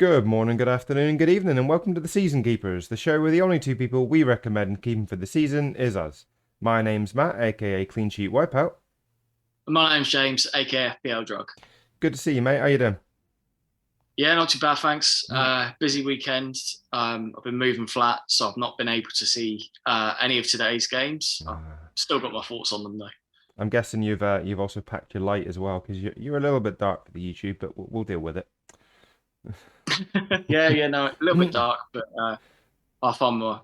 Good morning, good afternoon, good evening, and welcome to the Season Keepers, the show where the only two people we recommend keeping for the season is us. My name's Matt, aka Clean Sheet Wipeout. My name's James, aka FPL Drug. Good to see you, mate. How you doing? Yeah, not too bad, thanks. Busy weekend. I've been moving flat, so I've not been able to see any of today's games. I've still got my thoughts on them though. I'm guessing you've also packed your light as well because you're a little bit dark for the YouTube, but we'll deal with it. Yeah, no, a little bit dark, but I'll find my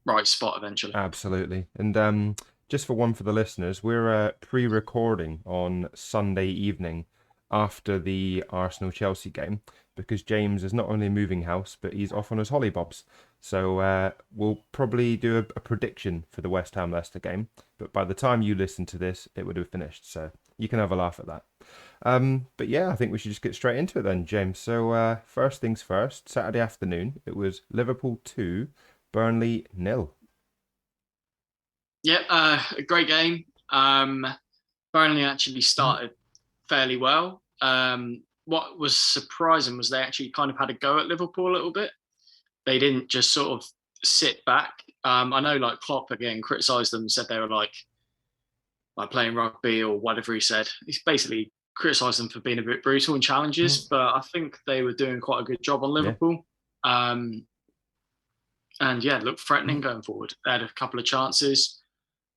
right spot eventually. Absolutely. And just for one for the listeners, we're pre-recording on Sunday evening after the Arsenal-Chelsea game because James is not only moving house, but he's off on his hollybobs. So we'll probably do a prediction for the West Ham Leicester game, but by the time you listen to this, it would have finished. So you can have a laugh at that. But yeah, I think we should just get straight into it then, James. So first things first, Saturday afternoon, it was Liverpool 2, Burnley nil. Yeah, a great game. Burnley actually started fairly well. What was surprising was they actually kind of had a go at Liverpool a little bit. They didn't just sort of sit back. I know like Klopp again criticised them, said they were like playing rugby or whatever he said. He's basically criticised them for being a bit brutal in challenges, but I think they were doing quite a good job on Yeah. Liverpool. And yeah, looked threatening going forward. They had a couple of chances.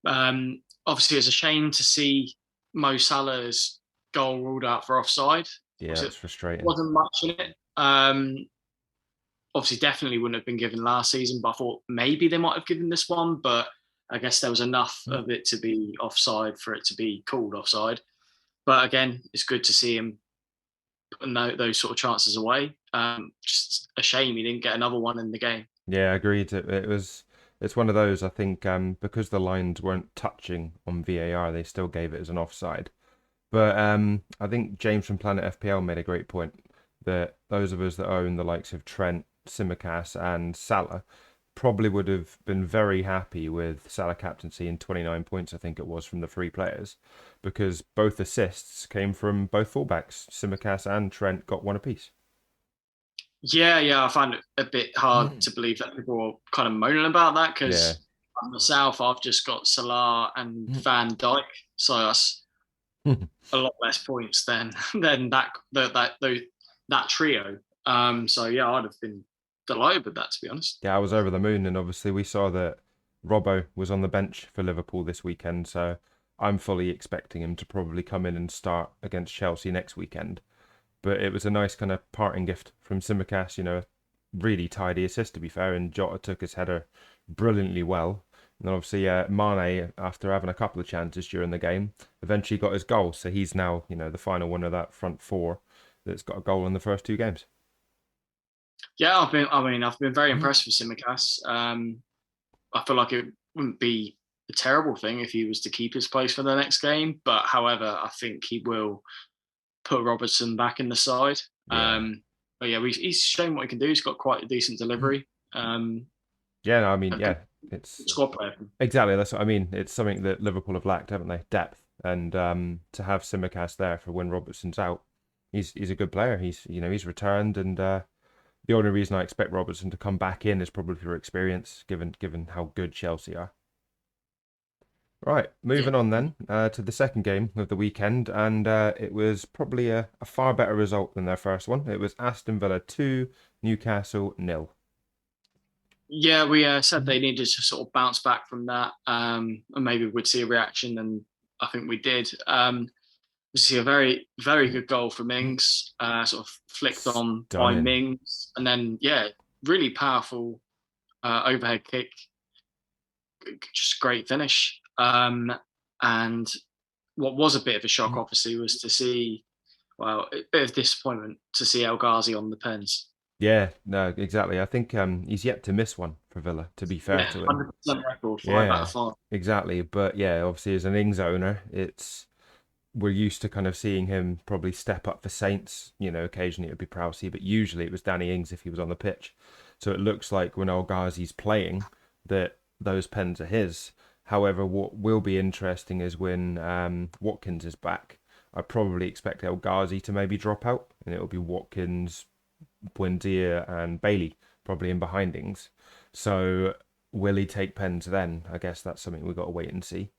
Obviously, it's a shame to see Mo Salah's goal ruled out for offside. Yeah, It that's frustrating. wasn't much in it. Obviously, definitely wouldn't have been given last season, but I thought maybe they might have given this one. But I guess there was enough of it to be offside for it to be called offside. But again, it's good to see him putting those sort of chances away. Just a shame he didn't get another one in the game. Yeah, agreed. It's one of those, I think, because the lines weren't touching on VAR, they still gave it as an offside. But I think James from Planet FPL made a great point that those of us that own the likes of Trent, Simicast, and Salah probably would have been very happy with Salah captaincy and 29 points, I think it was, from the three players, because both assists came from both fullbacks. Simicast and Trent got one apiece. Yeah, I find it a bit hard to believe that people are kind of moaning about that Yeah. because myself, I've just got Salah and Van Dijk, so that's a lot less points than than that trio. So yeah, I'd have been delighted with that to be honest. Yeah, I was over the moon, and obviously we saw that Robbo was on the bench for Liverpool this weekend, so I'm fully expecting him to probably come in and start against Chelsea next weekend. But it was a nice kind of parting gift from Simicast, really tidy assist to be fair, and Jota took his header brilliantly well. And then obviously Mane, after having a couple of chances during the game, eventually got his goal, so he's now, the final one of that front four that's got a goal in the first two games. Yeah, I've been very impressed with Simicast. I feel like it wouldn't be a terrible thing if he was to keep his place for the next game, but however, I think he will put Robertson back in the side. Yeah. But yeah, he's shown what he can do. He's got quite a decent delivery. Yeah, no, I mean, A good yeah, it's squad player. exactly that's what I mean. It's something that Liverpool have lacked, haven't they? Depth, and to have Simicast there for when Robertson's out, he's a good player. He's returned, and the only reason I expect Robertson to come back in is probably for experience, given how good Chelsea are. Right, Yeah, moving on then to the second game of the weekend, and it was probably a far better result than their first one. It was Aston Villa 2, Newcastle nil. yeah. We said they needed to sort of bounce back from that, and maybe we'd see a reaction, and I think we did. We see a very, very good goal from Mings, sort of flicked on by Stunning. Mings, and then yeah, really powerful overhead kick, just great finish. And what was a bit of a shock, obviously, was to see, well, a bit of disappointment to see El Ghazi on the pens. Yeah, no, exactly. I think he's yet to miss one for Villa, to be fair Yeah, to him. 100% record, 5 out of Yeah, 5. exactly. But yeah, obviously as an Ings owner, we're used to kind of seeing him probably step up for Saints. Occasionally it would be Prowsey, but usually it was Danny Ings if he was on the pitch. So it looks like when El Ghazi's playing that those pens are his. However, what will be interesting is when Watkins is back. I probably expect El Ghazi to maybe drop out, and it'll be Watkins, Buendia and Bailey probably in behind Ings. So will he take pens then? I guess that's something we've got to wait and see.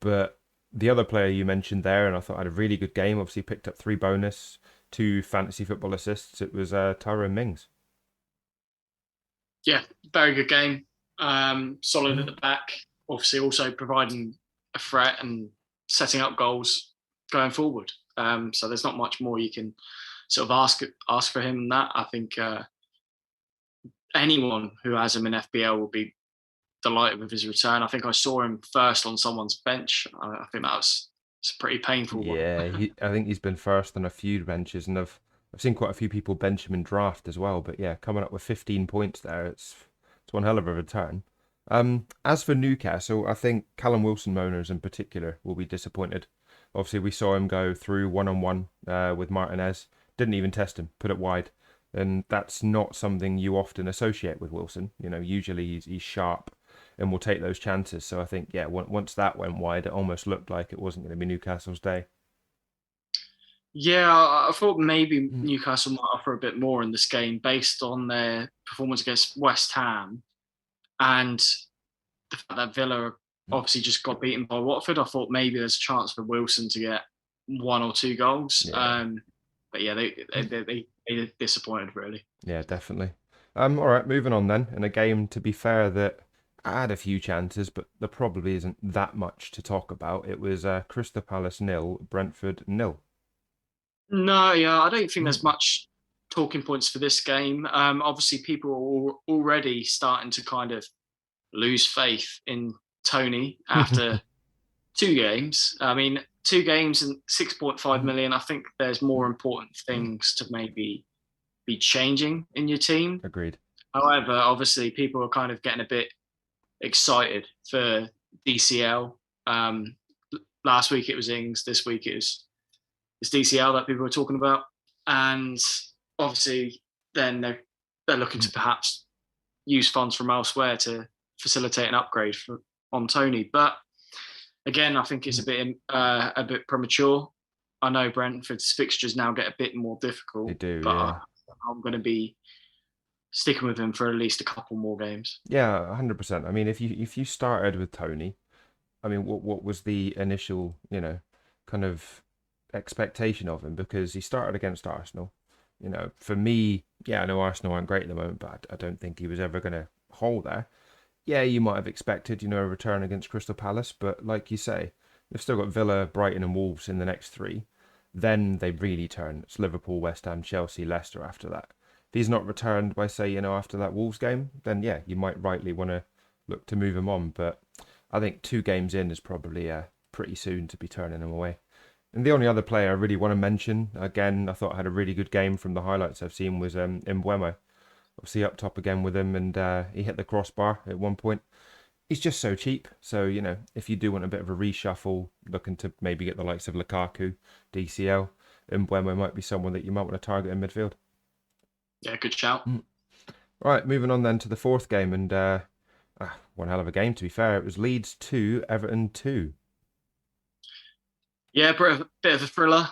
But the other player you mentioned there, and I thought had a really good game, obviously picked up 3 bonus, 2 fantasy football assists. It was Tyrone Mings. Yeah, very good game. Solid at the back. Obviously, also providing a threat and setting up goals going forward. So there's not much more you can sort of ask for him than that. I think anyone who has him in FPL will be delighted with his return. I think I saw him first on someone's bench. I think that was it's a pretty painful one. Yeah, I think he's been first on a few benches, and I've seen quite a few people bench him in draft as well. But yeah, coming up with 15 points there, it's one hell of a return. As for Newcastle, I think Callum Wilson owners in particular will be disappointed. Obviously, we saw him go through one-on-one with Martinez. Didn't even test him, put it wide, and that's not something you often associate with Wilson. You know, usually he's sharp and will take those chances. So I think, yeah, once that went wide, it almost looked like it wasn't going to be Newcastle's day. Yeah, I thought maybe Mm. Newcastle might offer a bit more in this game based on their performance against West Ham and the fact that Villa obviously just got beaten by Watford. I thought maybe there's a chance for Wilson to get 1 or 2 goals. Yeah, But yeah, they disappointed really. yeah, definitely. All right, moving on then. In a game, to be fair, that had a few chances, but there probably isn't that much to talk about. It was Crystal Palace nil, Brentford nil. No, yeah, I don't think there's Mm. much talking points for this game. Obviously, people are already starting to kind of lose faith in Tony after 2 games. I mean, 2 games and 6.5 million. I think there's more important things to maybe be changing in your team. Agreed. However, obviously, people are kind of getting a bit excited for DCL. Last week it was Ings. This week it's DCL that people are talking about, and obviously, then they're looking to perhaps use funds from elsewhere to facilitate an upgrade on Tony. But again, I think it's a bit premature. I know Brentford's fixtures now get a bit more They difficult, do, but yeah. I'm going to be sticking with him for at least a couple more games. Yeah, 100%. I mean, if you started with Tony, I mean, what was the initial, kind of expectation of him? Because he started against Arsenal. For me, yeah, I know Arsenal aren't great at the moment, but I don't think he was ever going to hold there. Yeah, you might have expected, a return against Crystal Palace, but like you say, they've still got Villa, Brighton, and Wolves in the next 3. Then they really turn. It's Liverpool, West Ham, Chelsea, Leicester after that. If he's not returned by, say, after that Wolves game, then yeah, you might rightly want to look to move him on. But I think 2 games in is probably pretty soon to be turning him away. And the only other player I really want to mention, again, I thought had a really good game from the highlights I've seen, was Mbeumo. Obviously up top again with him, and he hit the crossbar at one point. He's just so cheap. So, if you do want a bit of a reshuffle, looking to maybe get the likes of Lukaku, DCL, Mbeumo might be someone that you might want to target in midfield. Yeah, good shout. Right, moving on then to the 4th game, and one hell of a game to be fair. It was Leeds 2, Everton 2. Yeah, bit of a thriller.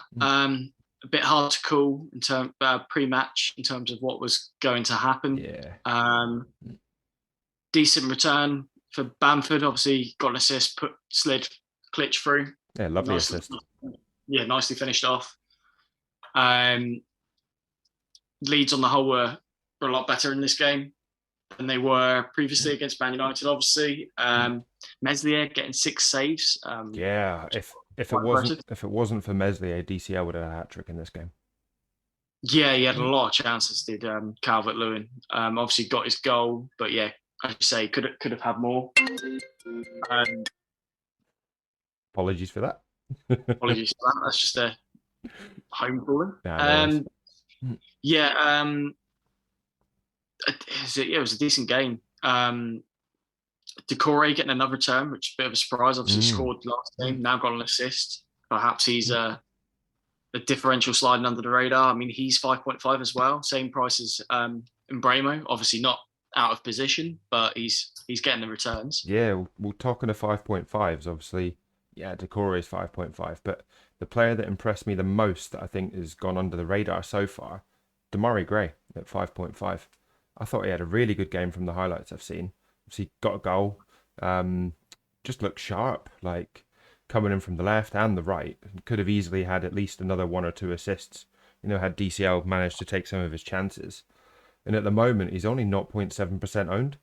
A bit hard to call in terms pre-match in terms of what was going to happen. Yeah. Decent return for Bamford. Obviously, got an assist, slid Klitsch through. Yeah, lovely Nicely, assist. yeah, nicely finished off. Leeds on the whole were a lot better in this game than they were previously against Man United. Obviously, Meslier getting 6 saves. Yeah, if it Quite wasn't impressive. if it wasn't for Meslier, DCL would have had a hat trick in this game. Yeah, he had a lot of chances. Did Calvert Lewin? Obviously got his goal, but yeah, as you say, could have had more. Apologies for that. Apologies for that. That's just a home calling. Nah, no worries. Yeah, it was a decent game. Decore getting another turn, which is a bit of a surprise. Obviously scored last game, now got an assist. Perhaps he's a differential sliding under the radar. I mean, he's 5.5 as well, same price as Mbremo. Obviously not out of position, but he's getting the returns. Yeah, we're talking to 5.5s, obviously. Yeah, Decore is 5.5, but the player that impressed me the most that I think has gone under the radar so far Damari Gray at 5.5. I thought he had a really good game from the highlights I've seen. Obviously, got a goal. Um, just looked sharp, like coming in from the left and the right. Could have easily had at least another one or two assists. Had DCL managed to take some of his chances. And at the moment, he's only 0.7% owned.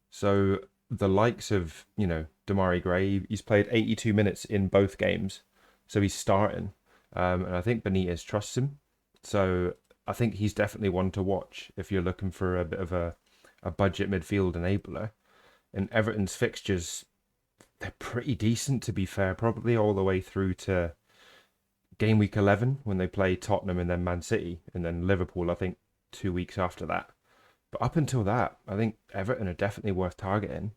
So the likes of, Damari Gray, he's played 82 minutes in both games. So he's starting. And I think Benitez trusts him. So I think he's definitely one to watch if you're looking for a bit of a budget midfield enabler. And Everton's fixtures, they're pretty decent, to be fair, probably all the way through to game week 11 when they play Tottenham and then Man City and then Liverpool, I think, 2 weeks after that. But up until that, I think Everton are definitely worth targeting.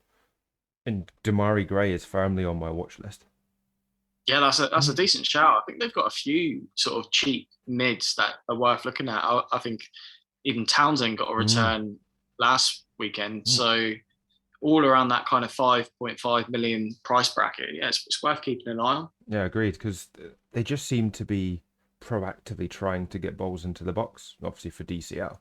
And Damari Gray is firmly on my watch list. Yeah, that's a decent shout. I think they've got a few sort of cheap mids that are worth looking at. I think even Townsend got a Mm. return last weekend, Mm. so all around that kind of 5.5 million price bracket. Yeah, it's worth keeping an eye on. Yeah, agreed. Because they just seem to be proactively trying to get balls into the box, obviously for DCL.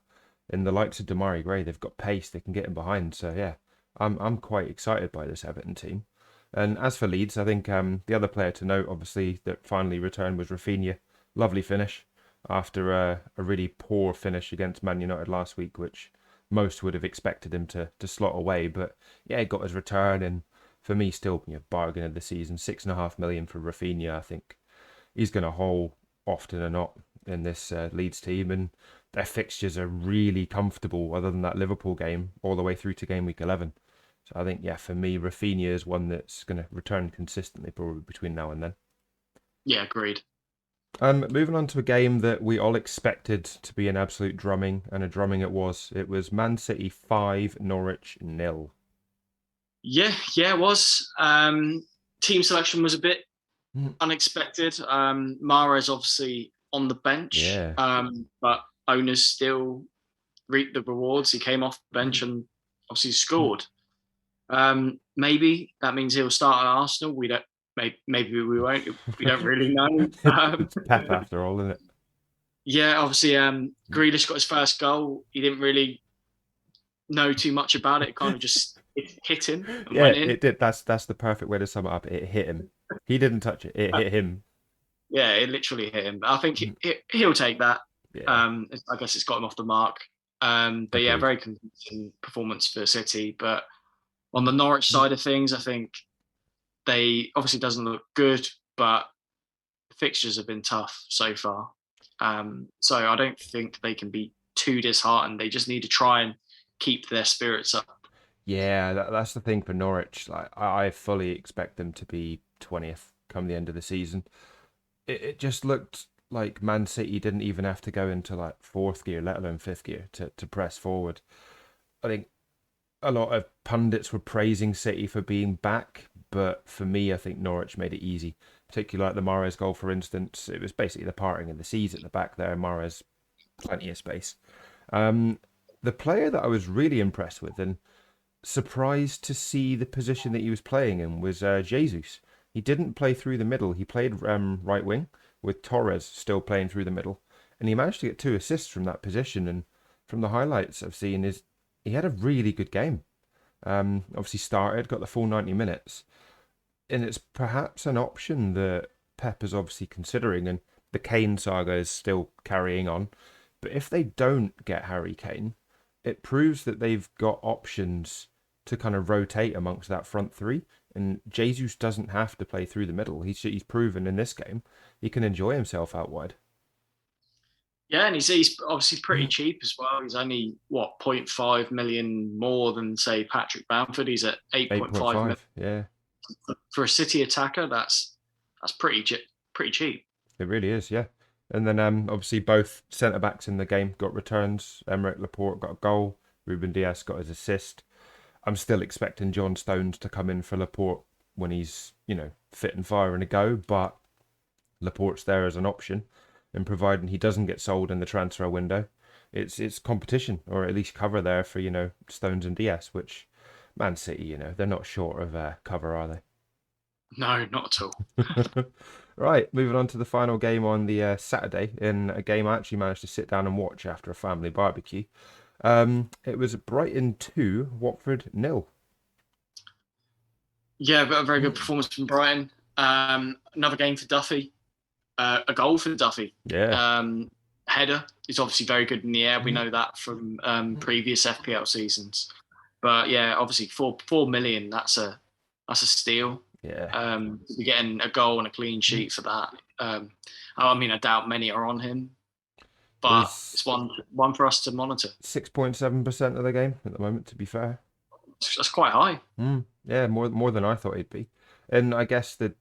In the likes of Damari Gray, they've got pace; they can get in behind. So yeah, I'm quite excited by this Everton team. And as for Leeds, I think the other player to note, obviously, that finally returned was Rafinha. Lovely finish after a really poor finish against Man United last week, which most would have expected him to slot away. But yeah, he got his return, and for me, still bargain of the season. 6.5 million for Rafinha. I think he's going to haul often or not in this Leeds team, and their fixtures are really comfortable. Other than that Liverpool game, all the way through to game week 11. So I think, yeah, for me, Rafinha is one that's going to return consistently, probably between now and then. Yeah, agreed. Moving on to a game that we all expected to be an absolute drumming, and a drumming it was. It was Man City 5, Norwich nil. Yeah, it was. Team selection was a bit unexpected. Mahrez obviously on the bench, Yeah. but owners still reaped the rewards. He came off the bench and obviously scored. Maybe that means he'll start at Arsenal. We don't. Maybe we won't. We don't really know. It's Pep after all, isn't it? Yeah, obviously, Grealish got his first goal. He didn't really know too much about it. It kind of just hit him and Yeah, went in. it did. That's the perfect way to sum it up. It hit him. He didn't touch it. It hit him. Yeah, it literally hit him. I think he'll take that. Yeah, I guess it's got him off the mark. But yeah, agreed. very convincing performance for City. But on the Norwich side of things, I think they obviously doesn't look good, but fixtures have been tough so far. So I don't think they can be too disheartened. They just need to try and keep their spirits up. Yeah, that's the thing for Norwich. Like I fully expect them to be 20th come the end of the season. It just looked like Man City didn't even have to go into like fourth gear, let alone fifth gear, to press forward. I think a lot of pundits were praising City for being back, but for me, I think Norwich made it easy. Particularly like the Mahrez goal, for instance. It was basically the parting of the seas at the back there. Mahrez, plenty of space. Um, the player that I was really impressed with and surprised to see the position that he was playing in was Jesus. He didn't play through the middle. He played right wing with Torres still playing through the middle, and he managed to get 2 assists from that position. And from the highlights I've seen, is he had a really good game. Obviously started, got the full 90 minutes, and it's perhaps an option that Pep is obviously considering. And the Kane saga is still carrying on, but if they don't get Harry Kane, it proves that they've got options to kind of rotate amongst that front three. And Jesus doesn't have to play through the middle. He's proven in this game he can enjoy himself out wide. Yeah, and he's obviously pretty cheap as well. He's only what 0.5 million more than say Patrick Bamford. He's at 8.5 million 8.5. Yeah, for a City attacker. That's pretty cheap. it really is. Yeah. And then obviously both centre backs in the game got returns. Emerick Laporte got a goal. Ruben Diaz got his assist. I'm still expecting John Stones to come in for Laporte when he's, fit and firing a go, but Laporte's there as an option, and providing he doesn't get sold in the transfer window, it's competition or at least cover there for Stones and Diaz, which Man City, they're not short of cover, are No, not at all. they? Right, moving on to the final game on the Saturday, in a game I actually managed to sit down and watch after a family barbecue. It was Brighton 2, Watford nil. Yeah, but a very good Mm. performance from Brighton. Another game for Duffy. A goal for Duffy. Yeah. Um, Header is obviously very good in the air. We Mm. know that from previous FPL seasons. But yeah, obviously 4 million. That's a steal. Yeah. To be getting a goal and a clean Mm. sheet for that. I mean, I doubt many are on him, It but was it's one for us to monitor. 6.7% of the game at the moment, to be fair. That's quite high. Yeah, more than I thought it'd be. And I guess the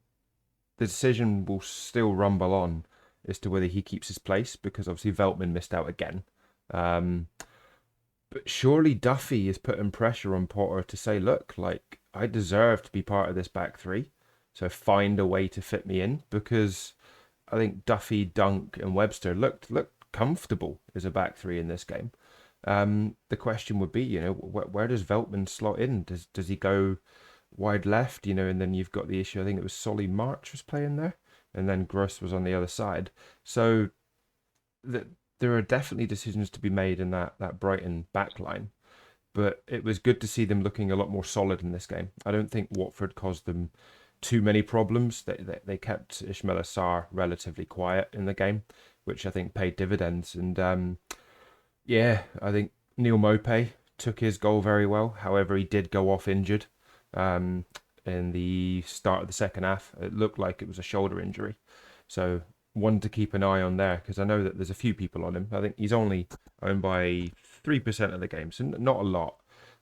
decision will still rumble on as to whether he keeps his place because obviously Veltman missed out again. Um, but surely Duffy is putting pressure on Potter to say, look, like I deserve to be part of this back three, so find a way to fit me in because I think Duffy, Dunk, and Webster looked comfortable as a back three in this game. The question would be, where does Veltman slot in? Does he go wide left? And then you've got the issue. I think it was Solly March was playing there, and then Gross was on the other side. So that there are definitely decisions to be made in that Brighton backline. But it was good to see them looking a lot more solid in this game. I don't think Watford caused them too many problems. They kept Ismail Assar relatively quiet in the game, which I think paid dividends. And yeah, I think Neil Mopey took his goal very well. However, he did go off injured um, in the start of the second half. It looked like it was a shoulder injury. So one to keep an eye on there because I know that there's a few people on him. I think he's only owned by 3% of the game, so not a lot.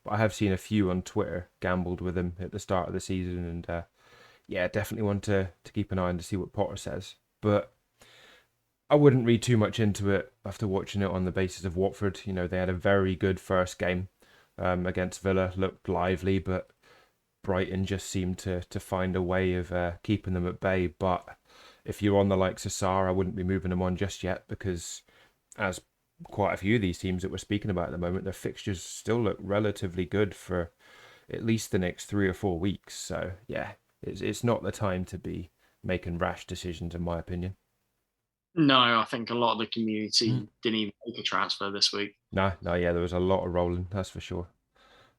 But I have seen a few on Twitter gambled with him at the start of the season, and yeah, definitely want to keep an eye on to see what Potter says. But I wouldn't read too much into it after watching it on the basis of Watford. They had a very good first game against Villa, looked lively, but Brighton just seemed to find a way of keeping them at bay. But if you're on the likes of Sarr, I wouldn't be moving them on just yet because, as quite a few of these teams that we're speaking about at the moment, their fixtures still look relatively good for at least the next 3 or 4 weeks. So yeah, it's not the time to be making rash decisions, in my opinion. No, I think a lot of the community Mm. didn't even make a transfer this week. No, no, yeah, there was a lot of rolling, that's for sure.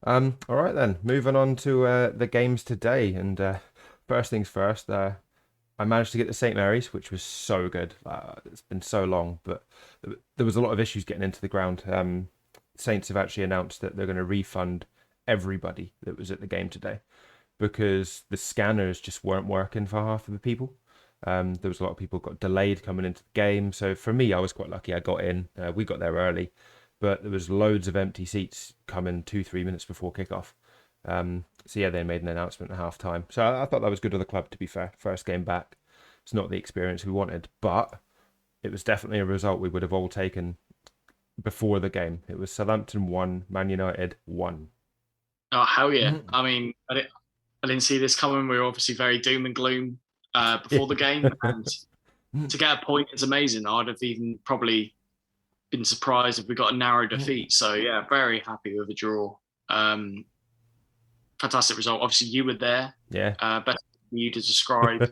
All right then, moving on to the games today, and first things first, I managed to get to St Mary's, which was so good. It's been so long, but there was a lot of issues getting into the ground. Saints have actually announced that they're going to refund everybody that was at the game today because the scanners just weren't working for half of the people. There was a lot of people got delayed coming into the game. So for me, I was quite lucky. I got in. We got there early, but there was loads of empty seats coming 2-3 minutes before kickoff. So yeah, they made an announcement at half time. So I thought that was good of the club. To be fair, first game back, it's not the experience we wanted, but it was definitely a result we would have all taken before the game. It was Southampton 1, Man United 1. Oh, hell yeah. I mean, I didn't see this coming. We were obviously very doom and gloom before the game. And to get a point is amazing. I'd have even probably been surprised if we got a narrow defeat. So, yeah, very happy with the draw. Um, Fantastic result. Obviously, you were there. Yeah. Better for you to describe.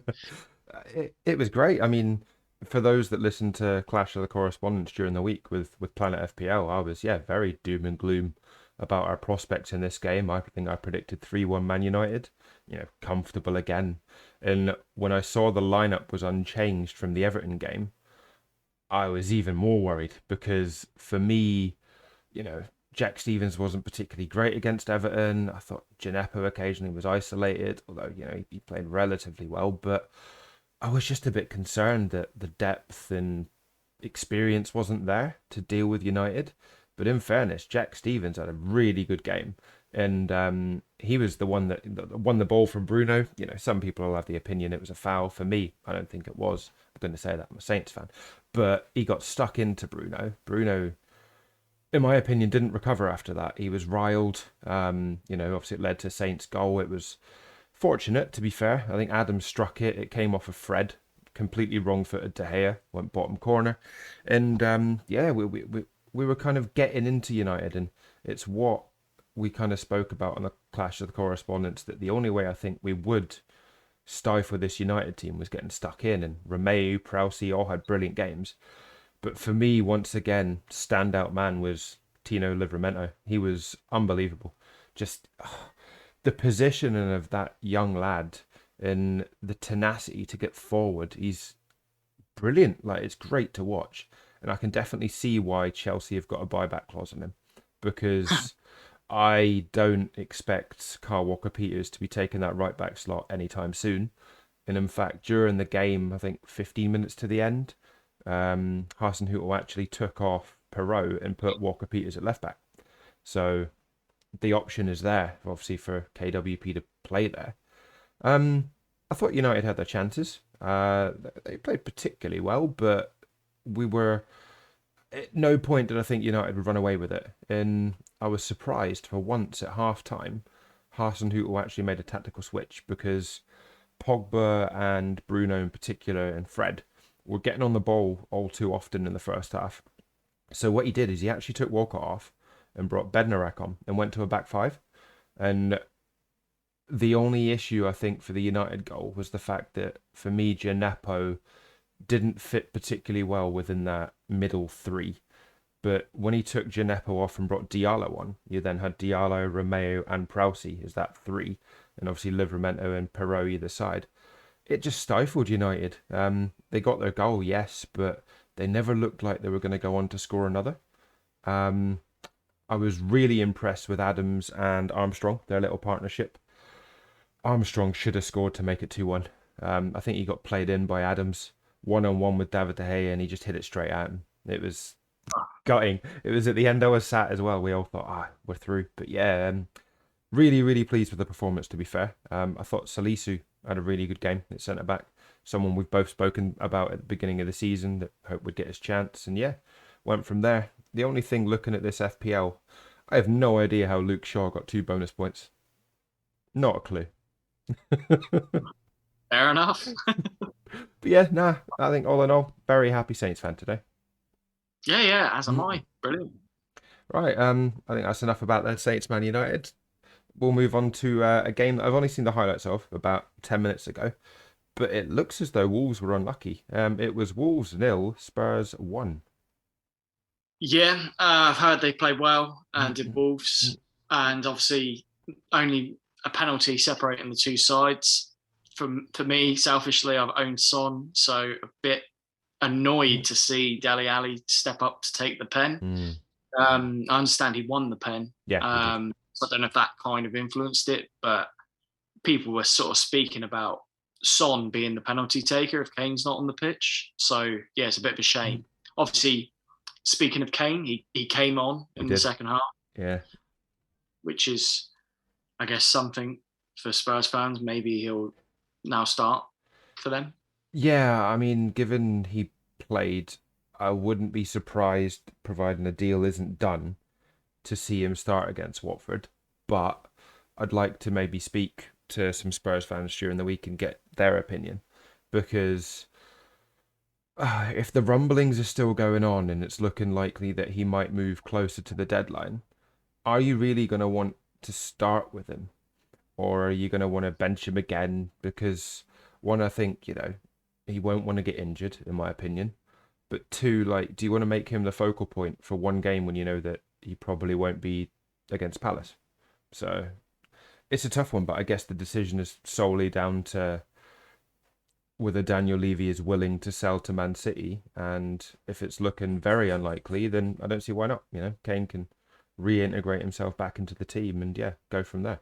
It was great. I mean, for those that listened to Clash of the Correspondents during the week with Planet FPL, I was, yeah, very doom and gloom about our prospects in this game. I think I predicted 3-1 Man United, comfortable again. And when I saw the lineup was unchanged from the Everton game, I was even more worried because for me, Jack Stevens wasn't particularly great against Everton. I thought Gineppo occasionally was isolated, although, he played relatively well. But I was just a bit concerned that the depth and experience wasn't there to deal with United. But in fairness, Jack Stevens had a really good game. And he was the one that won the ball from Bruno. Some people will have the opinion it was a foul. For me, I don't think it was. I'm going to say that. I'm a Saints fan. But he got stuck into Bruno. Bruno, in my opinion, didn't recover after that. He was riled. Obviously it led to Saints' goal. It was fortunate, to be fair. I think Adams struck it. It came off of Fred. Completely wrong-footed De Gea. Went bottom corner. And, yeah, we were kind of getting into United. And it's what we kind of spoke about on the Clash of the Correspondents, that the only way I think we would stifle this United team was getting stuck in, and Romeu, Prowsey all had brilliant games. But for me, once again, standout man was Tino Livramento. He was unbelievable. Just the positioning of that young lad and the tenacity to get forward. He's brilliant. Like, it's great to watch. And I can definitely see why Chelsea have got a buyback clause on him, because I don't expect Kyle Walker-Peters to be taking that right back slot anytime soon. And in fact, during the game, I think 15 minutes to the end, Hasenhüttl actually took off Perot and put Walker-Peters at left back. So the option is there, obviously, for KWP to play there. I thought United had their chances. They played particularly well, but we were at no point did I think United would run away with it. And I was surprised for once at half time, Hasenhüttl actually made a tactical switch, because Pogba and Bruno in particular and Fred were getting on the ball all too often in the first half. So what he did is he actually took Walker off and brought Bednarek on and went to a back five. And the only issue I think for the United goal was the fact that for me, Gineppo didn't fit particularly well within that middle three. But when he took Gineppo off and brought Diallo on, you then had Diallo, Romeo, and Prowsey as that three, and obviously Livramento and Perot either side. It just stifled United. They got their goal, yes, but they never looked like they were going to go on to score another. I was really impressed with Adams and Armstrong, their little partnership. Armstrong should have scored to make it 2-1. I think he got played in by Adams, one-on-one with David De Gea, and he just hit it straight at him. It was gutting. It was at the end I was sat as well. We all thought, we're through. But yeah, really, really pleased with the performance, to be fair. I thought Salisu had a really good game at centre-back. Someone we've both spoken about at the beginning of the season that hope would get his chance. And yeah, went from there. The only thing looking at this FPL, I have no idea how Luke Shaw got 2 bonus points. Not a clue. Fair enough. But yeah, I think all in all, very happy Saints fan today. Yeah, as am I. Brilliant. Right, I think that's enough about the Saints Man United. We'll move on to a game that I've only seen the highlights of about 10 minutes ago, but it looks as though Wolves were unlucky. It was Wolves 0, Spurs 1. Yeah, I've heard they played well and did Wolves, and obviously only a penalty separating the two sides. For me, selfishly, I've owned Son, so a bit annoyed to see Dele Alli step up to take the pen. I understand he won the pen. Yeah. So I don't know if that kind of influenced it, but people were sort of speaking about Son being the penalty taker if Kane's not on the pitch. So yeah, it's a bit of a shame. Obviously, speaking of Kane, he came on in the second half. Yeah. Which is, I guess, something for Spurs fans. Maybe he'll now start for them. Yeah, I mean, given he played, I wouldn't be surprised, providing the deal isn't done, to see him start against Watford. But I'd like to maybe speak to some Spurs fans during the week and get their opinion. Because if the rumblings are still going on and it's looking likely that he might move closer to the deadline, are you really going to want to start with him? Or are you going to want to bench him again? Because one, I think, he won't want to get injured, in my opinion. But two, do you want to make him the focal point for one game when you know that he probably won't be against Palace? So it's a tough one, but I guess the decision is solely down to whether Daniel Levy is willing to sell to Man City. And if it's looking very unlikely, then I don't see why not. Kane can reintegrate himself back into the team and, go from there.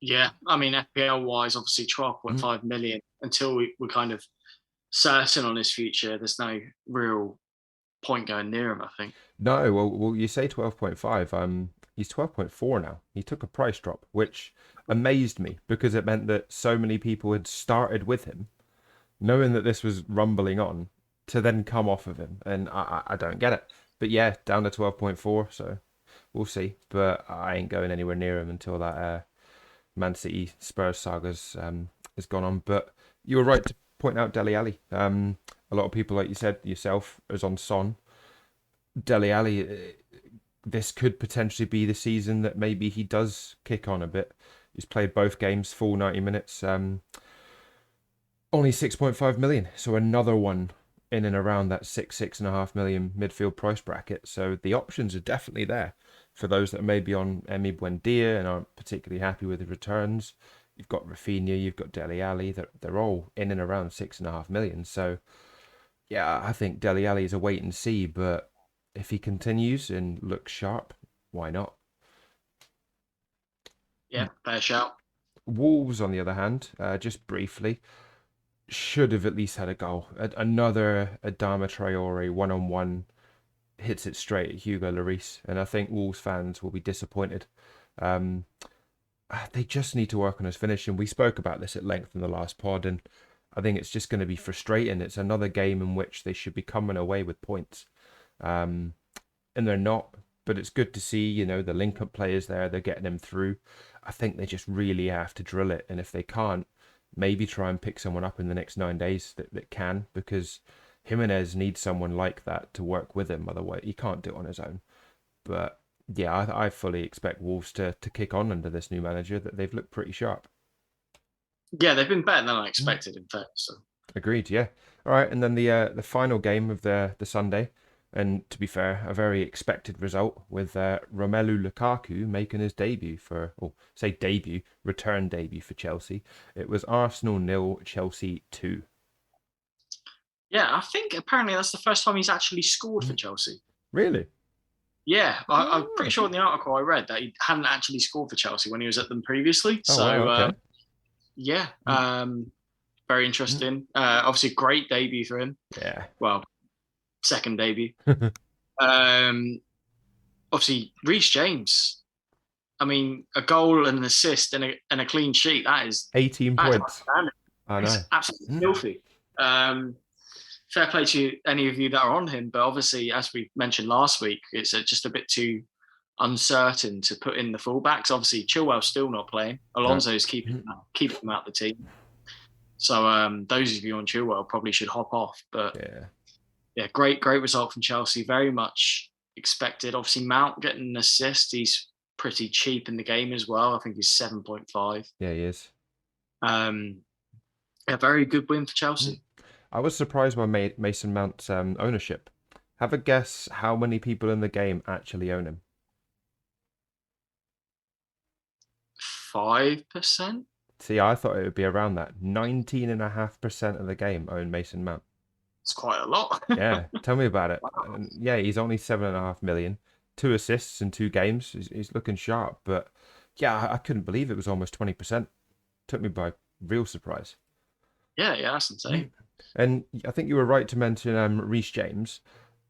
Yeah, I mean, FPL-wise, obviously 12.5 million. Until we're kind of certain on his future, there's no real point going near him, I think. No, well, you say 12.5. He's 12.4 now. He took a price drop, which amazed me because it meant that so many people had started with him, knowing that this was rumbling on, to then come off of him. And I don't get it. But yeah, down to 12.4, so we'll see. But I ain't going anywhere near him until that Man City Spurs sagas has gone on. But you were right to point out Dele Alli. A lot of people, like you said yourself, is on Son. Dele Alli, this could potentially be the season that maybe he does kick on a bit. He's played both games, full 90 minutes. Only 6.5 million, so another one in and around that 6.5 million midfield price bracket. So the options are definitely there for those that may be on Emi Buendia and aren't particularly happy with the returns. You've got Rafinha, you've got Dele Alli. They're all in and around 6.5 million. So yeah, I think Dele Alli is a wait and see, but if he continues and looks sharp, why not? Yeah, fair shout. Wolves, on the other hand, just briefly, should have at least had a goal. Another Adama Traore one-on-one hits it straight at Hugo Lloris, and I think Wolves fans will be disappointed. Um, they just need to work on his finishing. We spoke about this at length in the last pod, and I think it's just going to be frustrating. It's another game in which they should be coming away with points, and they're not. But it's good to see, the link-up players there. They're getting them through. I think they just really have to drill it, and if they can't, maybe try and pick someone up in the next 9 days that can, because Jimenez needs someone like that to work with him. Otherwise, he can't do it on his own. But yeah, I fully expect Wolves to kick on under this new manager. That they've looked pretty sharp. Yeah, they've been better than I expected, in fact. So. Agreed. Yeah. All right, and then the final game of the Sunday, and to be fair, a very expected result with Romelu Lukaku making his debut return debut for Chelsea. It was Arsenal 0, Chelsea 2. Yeah, I think apparently that's the first time he's actually scored for Chelsea. Really? Yeah, I'm Oh, pretty sure in the article I read that he hadn't actually scored for Chelsea when he was at them previously. oh wow. So Okay. yeah, very interesting. Obviously, great debut for him. Yeah. Well, second debut. Um, obviously, Reece James. I mean, a goal and an assist and a clean sheet. 18 that is points. outstanding. I It's know. absolutely filthy. Fair play to any of you that are on him, but obviously, as we mentioned last week, it's just a bit too uncertain to put in the fullbacks. Obviously, Chilwell's still not playing. No. Alonso's keeping him out the team. So those of you on Chilwell probably should hop off. But Yeah. yeah, great result from Chelsea. Very much expected. Obviously, Mount getting an assist. He's pretty cheap in the game as well. I think he's 7.5. Yeah, he is. A very good win for Chelsea. I was surprised by Mason Mount's ownership. Have a guess how many people in the game actually own him? 5%. See, I thought it would be around that. 19.5% of the game own Mason Mount. It's quite a lot. Yeah, tell me about it. Wow. And yeah, he's only 7.5 million, 2 assists in 2 games. He's looking sharp, but yeah, I couldn't believe it was almost 20%. Took me by real surprise. Yeah, that's insane. And I think you were right to mention Reece James.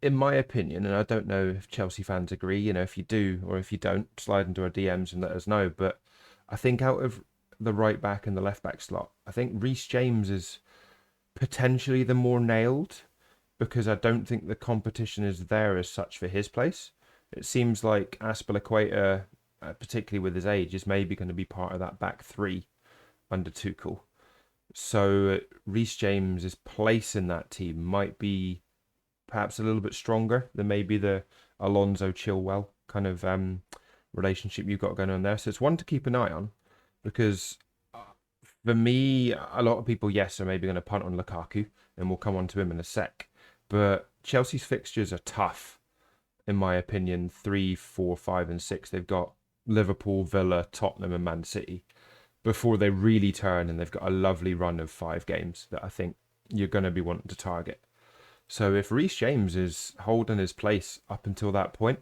In my opinion, and I don't know if Chelsea fans agree, if you do or if you don't, slide into our DMs and let us know. But I think out of the right back and the left back slot, I think Reece James is potentially the more nailed, because I don't think the competition is there as such for his place. It seems like Aspilicueta, particularly with his age, is maybe going to be part of that back three under Tuchel. So Reece James's place in that team might be perhaps a little bit stronger than maybe the Alonso Chilwell kind of relationship you've got going on there. So it's one to keep an eye on, because for me, a lot of people, yes, are maybe going to punt on Lukaku, and we'll come on to him in a sec. But Chelsea's fixtures are tough, in my opinion. 3, 4, 5, and 6. They've got Liverpool, Villa, Tottenham, and Man City before they really turn, and they've got a lovely run of 5 games that I think you're going to be wanting to target. So if Reece James is holding his place up until that point,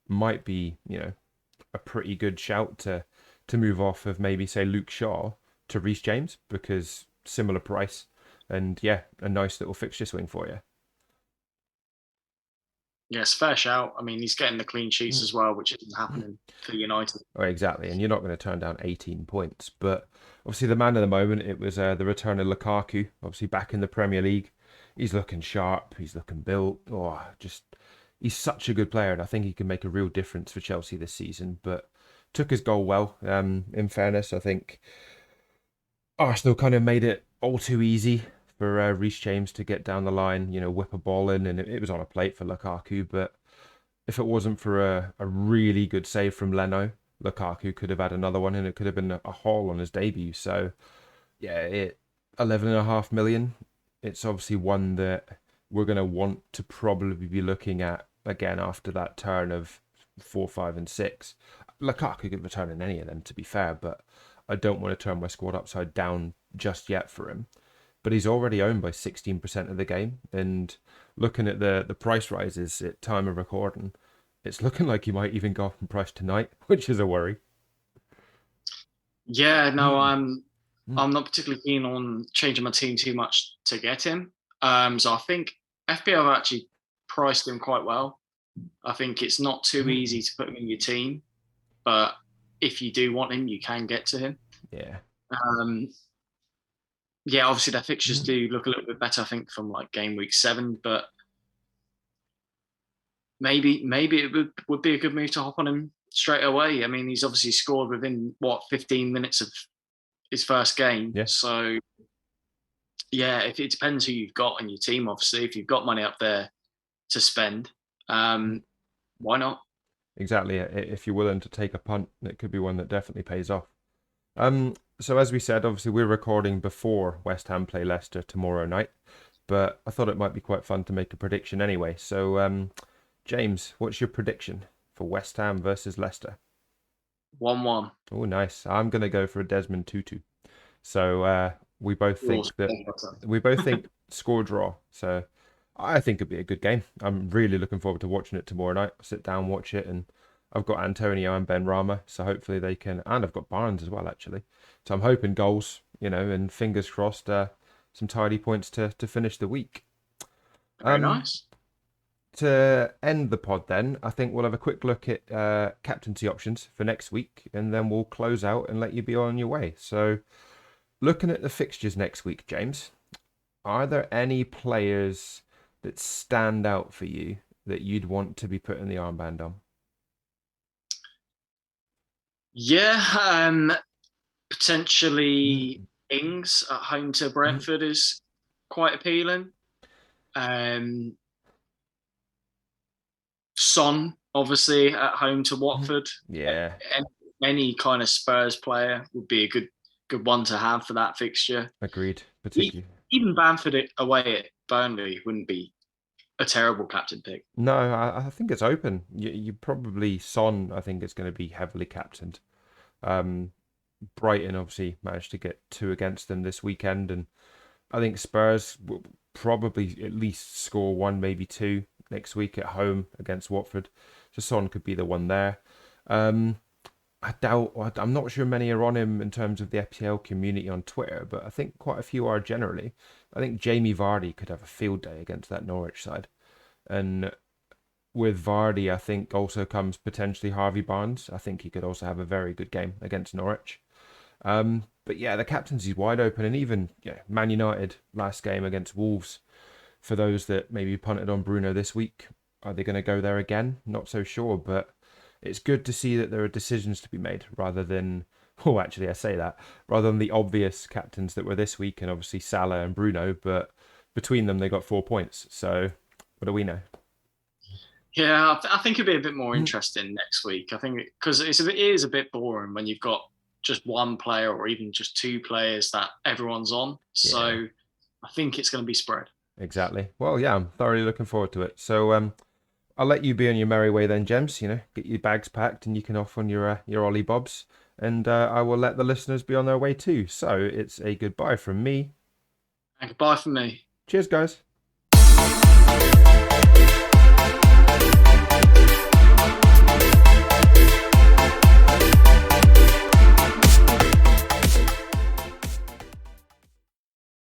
might be, a pretty good shout to move off of maybe say Luke Shaw to Reece James, because similar price, and yeah, a nice little fixture swing for you. Yes, fair shout. I mean, he's getting the clean sheets as well, which isn't happening for United. Oh, exactly, and you're not going to turn down 18 points. But obviously, the man of the moment, it was the return of Lukaku. Obviously, back in the Premier League, he's looking sharp. He's looking built. He's such a good player, and I think he can make a real difference for Chelsea this season. But took his goal well. In fairness, I think Arsenal kind of made it all too easy for Reece James to get down the line, whip a ball in, and it was on a plate for Lukaku. But if it wasn't for a really good save from Leno, Lukaku could have had another one, and it could have been a haul on his debut. So yeah, 11.5 million. It's obviously one that we're going to want to probably be looking at again after that turn of 4, 5, and 6. Lukaku could return in any of them, to be fair, but I don't want to turn my squad upside down just yet for him. But he's already owned by 16% of the game, and looking at the price rises at time of recording, it's looking like he might even go up in price tonight, which is a worry. Yeah, no, I'm not particularly keen on changing my team too much to get him. So I think FPL have actually priced him quite well. I think it's not too easy to put him in your team, but if you do want him, you can get to him. Yeah. Um, yeah, obviously their fixtures do look a little bit better, I think, from like game week 7, but maybe it would be a good move to hop on him straight away. I mean, he's obviously scored within 15 minutes of his first game. Yeah. So yeah, if it depends who you've got in your team, obviously. If you've got money up there to spend, why not? Exactly. If you're willing to take a punt, it could be one that definitely pays off. So as we said, obviously we're recording before West Ham play Leicester tomorrow night, but I thought it might be quite fun to make a prediction anyway. So, James, what's your prediction for West Ham versus Leicester? 1-1. Oh, nice. I'm gonna go for a Desmond Tutu. So we both think that score draw. So I think it'd be a good game. I'm really looking forward to watching it tomorrow night. I'll sit down, watch it, and I've got Antonio and Ben Rama, so hopefully they can. And I've got Barnes as well, actually. So I'm hoping goals, and fingers crossed, some tidy points to finish the week. Very nice. To end the pod, then I think we'll have a quick look at captaincy options for next week, and then we'll close out and let you be on your way. So, looking at the fixtures next week, James, are there any players that stand out for you that you'd want to be putting the armband on? Yeah, potentially Mings at home to Brentford is quite appealing. Son, obviously, at home to Watford. Yeah. Any kind of Spurs player would be a good one to have for that fixture. Agreed, particularly. Even Bamford away at Burnley wouldn't be a terrible captain pick. No, I think it's open. You probably Son. I think it's going to be heavily captained. Brighton obviously managed to get 2 against them this weekend, and I think Spurs will probably at least score 1, maybe 2 next week at home against Watford. So Son could be the one there. I doubt. I'm not sure many are on him in terms of the FPL community on Twitter, but I think quite a few are generally. I think Jamie Vardy could have a field day against that Norwich side, and with Vardy, I think also comes potentially Harvey Barnes. I think he could also have a very good game against Norwich. But yeah, the captaincy's wide open, and even Man United last game against Wolves. For those that maybe punted on Bruno this week, are they going to go there again? Not so sure, but it's good to see that there are decisions to be made rather than, oh, actually, I say that, rather than the obvious captains that were this week, and obviously Salah and Bruno, but between them they got 4 points. So what do we know? Yeah, I think it'd be a bit more interesting next week. I think because it is a bit boring when you've got just one player or even just 2 players that everyone's on. So I think it's going to be spread. Exactly. Well, yeah, I'm thoroughly looking forward to it. So I'll let you be on your merry way then, Gems. Get your bags packed and you can off on your Ollie Bobs. And I will let the listeners be on their way too. So it's a goodbye from me. And goodbye from me. Cheers, guys.